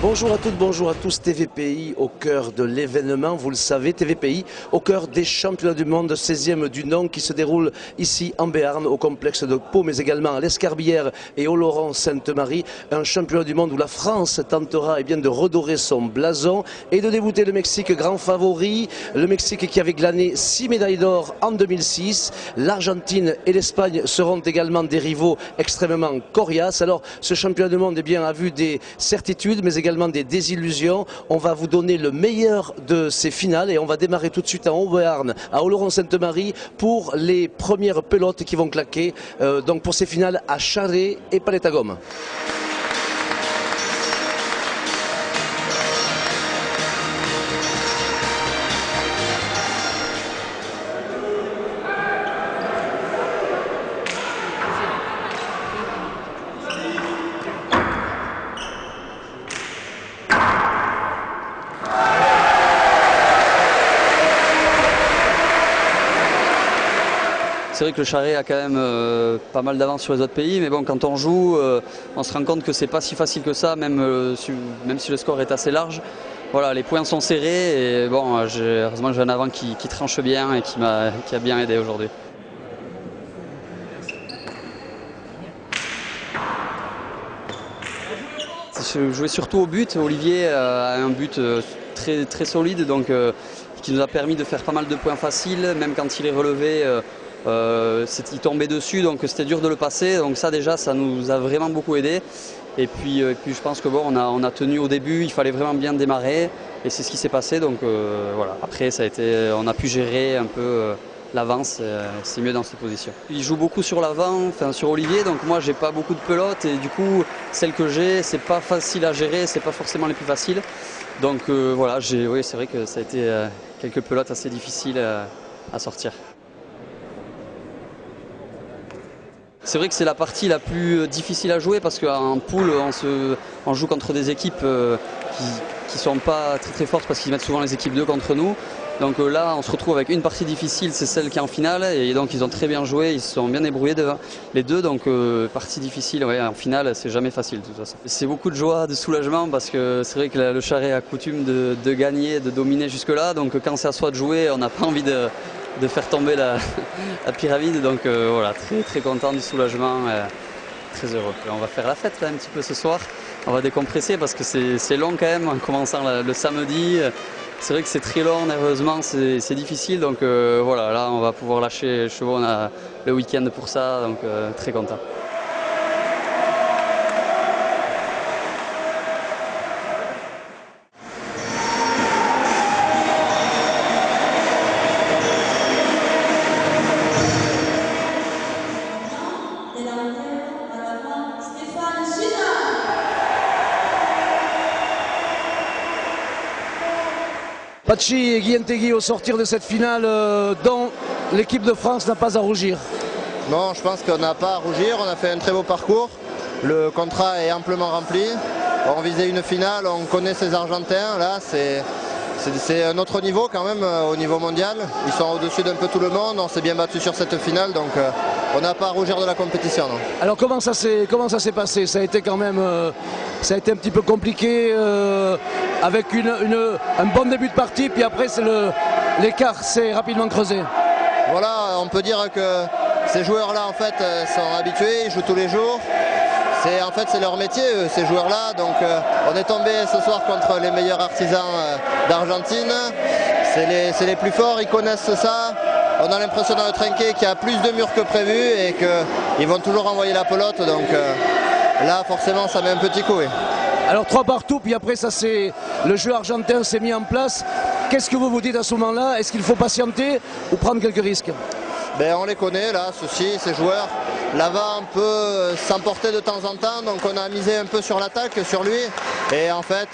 Bonjour à toutes, bonjour à tous. TVPI au cœur de l'événement, vous le savez, TVPI au cœur des championnats du monde 16e du nom qui se déroulent ici en Béarn au complexe de Pau, mais également à l'Escarbillière et au Laurent-Sainte-Marie. Un championnat du monde où la France tentera de redorer son blason et de débouter le Mexique grand favori. Le Mexique qui avait glané 6 médailles d'or en 2006. L'Argentine et l'Espagne seront également des rivaux extrêmement coriaces. Alors ce championnat du monde a vu des certitudes mais également des désillusions. On va vous donner le meilleur de ces finales et on va démarrer tout de suite en Haut-Béarn, à Oloron-Sainte-Marie, pour les premières pelotes qui vont claquer donc pour ces finales à Charret et Palette-à-Gomme. C'est vrai que le Charret a quand même pas mal d'avance sur les autres pays, mais bon, quand on joue, on se rend compte que c'est pas si facile que ça, même si le score est assez large. Voilà, les points sont serrés et bon, heureusement j'ai un avant qui tranche bien et qui a bien aidé aujourd'hui. Je jouais surtout au but. Olivier a un but très solide, donc qui nous a permis de faire pas mal de points faciles, même quand il est relevé. Il tombait dessus, donc c'était dur de le passer, donc ça déjà ça nous a vraiment beaucoup aidé. Et puis je pense que bon, on a tenu au début, il fallait vraiment bien démarrer et c'est ce qui s'est passé, donc voilà. Après on a pu gérer un peu l'avance, c'est mieux dans cette position. Il joue beaucoup sur l'avant, enfin sur Olivier, donc moi j'ai pas beaucoup de pelotes et du coup celles que j'ai c'est pas facile à gérer, c'est pas forcément les plus faciles. Donc voilà, oui, c'est vrai que ça a été quelques pelotes assez difficiles à sortir. C'est vrai que c'est la partie la plus difficile à jouer parce qu'en poule, on joue contre des équipes qui ne sont pas très fortes parce qu'ils mettent souvent les équipes 2 contre nous. Donc là, on se retrouve avec une partie difficile, c'est celle qui est en finale. Et donc ils ont très bien joué, ils se sont bien débrouillés les deux. Donc partie difficile, ouais, en finale, c'est jamais facile de toute façon. C'est beaucoup de joie, de soulagement parce que c'est vrai que le Charret a coutume de gagner, de dominer jusque-là. Donc quand c'est à soi de jouer, on n'a pas envie de faire tomber la pyramide, donc voilà, très content du soulagement, très heureux. On va faire la fête là un petit peu ce soir, on va décompresser parce que c'est long quand même en commençant le samedi. C'est vrai que c'est très long, nerveusement c'est difficile, donc voilà, là on va pouvoir lâcher les chevaux, on a le week-end pour ça, donc très content. Pachi et Guyentegui au sortir de cette finale dont l'équipe de France n'a pas à rougir. Non, je pense qu'on n'a pas à rougir, on a fait un très beau parcours, le contrat est amplement rempli, on visait une finale, on connaît ces Argentins, là c'est un autre niveau quand même au niveau mondial, ils sont au-dessus d'un peu tout le monde, on s'est bien battu sur cette finale, donc on n'a pas à rougir de la compétition. Non. Alors comment ça s'est passé? Ça a été quand même ça a été un petit peu compliqué avec un bon début de partie, puis après l'écart s'est rapidement creusé. Voilà, on peut dire que ces joueurs-là en fait sont habitués, ils jouent tous les jours. En fait c'est leur métier ces joueurs-là, donc on est tombé ce soir contre les meilleurs artisans d'Argentine. C'est les plus forts, ils connaissent ça. On a l'impression dans le trinquet qu'il y a plus de murs que prévu et qu'ils vont toujours envoyer la pelote, donc là forcément ça met un petit coup. Oui. Alors 3 partout, puis après le jeu argentin s'est mis en place. Qu'est-ce que vous vous dites à ce moment-là? Est-ce qu'il faut patienter ou prendre quelques risques? On les connaît là, ces joueurs. L'avant peut s'emporter de temps en temps, donc on a misé un peu sur l'attaque, sur lui. Et en fait,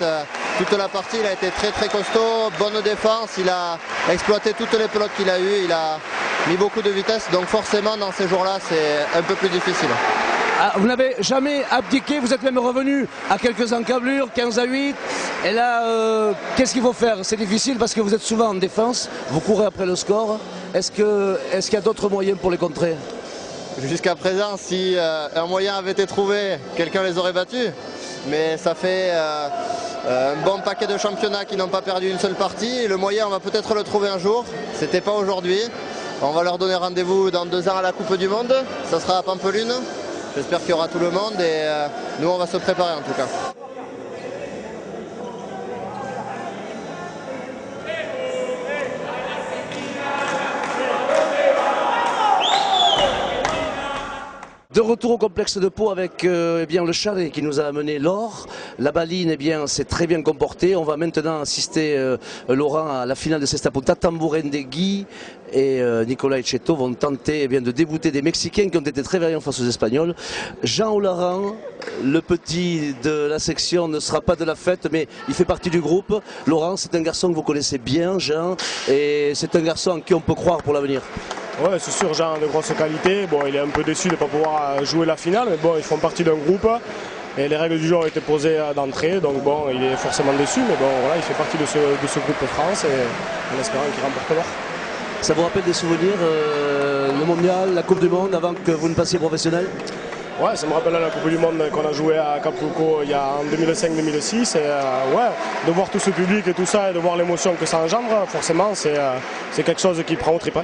toute la partie, il a été très costaud, bonne défense, il a exploité toutes les pelotes qu'il a eues, il a mis beaucoup de vitesse, donc forcément dans ces jours-là, c'est un peu plus difficile. Ah, vous n'avez jamais abdiqué, vous êtes même revenu à quelques encablures, 15-8. Et là, qu'est-ce qu'il faut faire? C'est difficile parce que vous êtes souvent en défense, vous courez après le score. Est-ce qu'il y a d'autres moyens pour les contrer? Jusqu'à présent, si un moyen avait été trouvé, quelqu'un les aurait battus. Mais ça fait un bon paquet de championnats qui n'ont pas perdu une seule partie. Et le moyen, on va peut-être le trouver un jour. C'était pas aujourd'hui. On va leur donner rendez-vous dans 2 ans à la Coupe du Monde. Ça sera à Pampelune. J'espère qu'il y aura tout le monde et nous on va se préparer en tout cas. De retour au complexe de Pau avec eh bien, le chalet qui nous a amené l'or. La baline s'est très bien comportée. On va maintenant assister Laurent à la finale de Cesta Punta. Tambourendegui et Nicolas Etcheto vont tenter de débouter des Mexicains qui ont été très vaillants face aux Espagnols. Jean Olaran, le petit de la section, ne sera pas de la fête mais il fait partie du groupe. Laurent, c'est un garçon que vous connaissez bien, Jean, et c'est un garçon en qui on peut croire pour l'avenir. Ouais, c'est sûr, Jean a de grosses qualités. Bon, il est un peu déçu de ne pas pouvoir jouer la finale, mais bon, ils font partie d'un groupe et les règles du jeu ont été posées d'entrée, donc bon, il est forcément déçu, mais bon, voilà, il fait partie de ce groupe France et en espérant qu'il remporte l'or. Ça vous rappelle des souvenirs, le mondial, la Coupe du Monde, avant que vous ne passiez professionnel? Ouais, ça me rappelle la Coupe du Monde qu'on a joué à Acapulco il y a en 2005-2006. Et ouais, de voir tout ce public et tout ça et de voir l'émotion que ça engendre, forcément, c'est quelque chose qui prend au trip.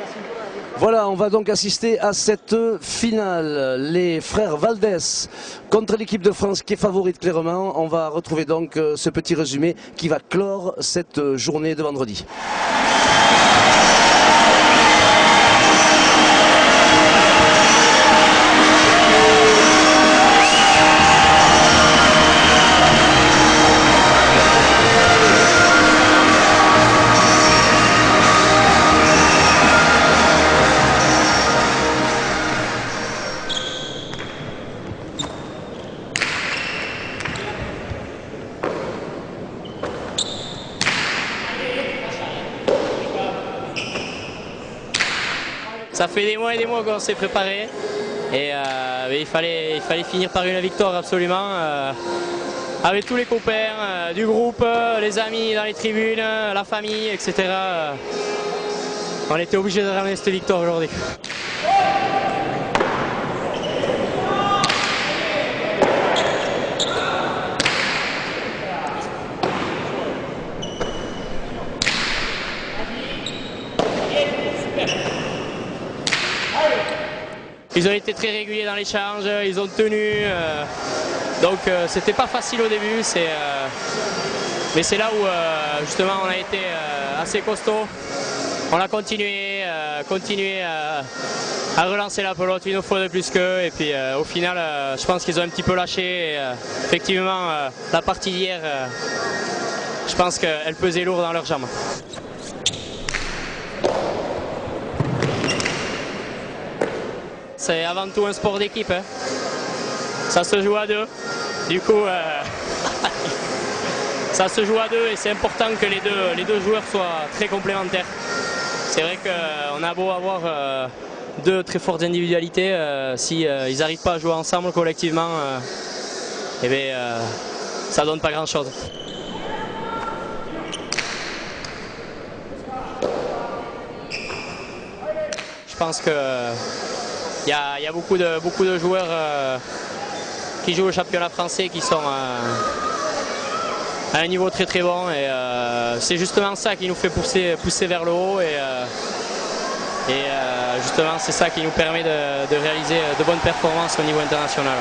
Voilà, on va donc assister à cette finale. Les frères Valdés contre l'équipe de France qui est favorite clairement. On va retrouver donc ce petit résumé qui va clore cette journée de vendredi. Ça fait des mois et des mois qu'on s'est préparé et il fallait finir par une victoire absolument avec tous les copains du groupe, les amis dans les tribunes, la famille, etc. On était obligé de ramener cette victoire aujourd'hui. Ils ont été très réguliers dans l'échange, ils ont tenu, donc c'était pas facile au début, mais c'est là où justement on a été assez costaud. On a continué à relancer la pelote une fois de plus qu'eux et puis au final je pense qu'ils ont un petit peu lâché. Et, effectivement la partie d'hier, je pense qu'elle pesait lourd dans leurs jambes. C'est avant tout un sport d'équipe, hein. Ça se joue à deux, du coup ça se joue à deux et c'est important que les deux joueurs soient très complémentaires. C'est vrai qu'on a beau avoir deux très fortes individualités, si ils n'arrivent pas à jouer ensemble collectivement, ça donne pas grand chose. Je pense que il y a beaucoup de joueurs qui jouent au championnat français qui sont à un niveau très très bon et c'est justement ça qui nous fait pousser vers le haut et justement c'est ça qui nous permet de réaliser de bonnes performances au niveau international.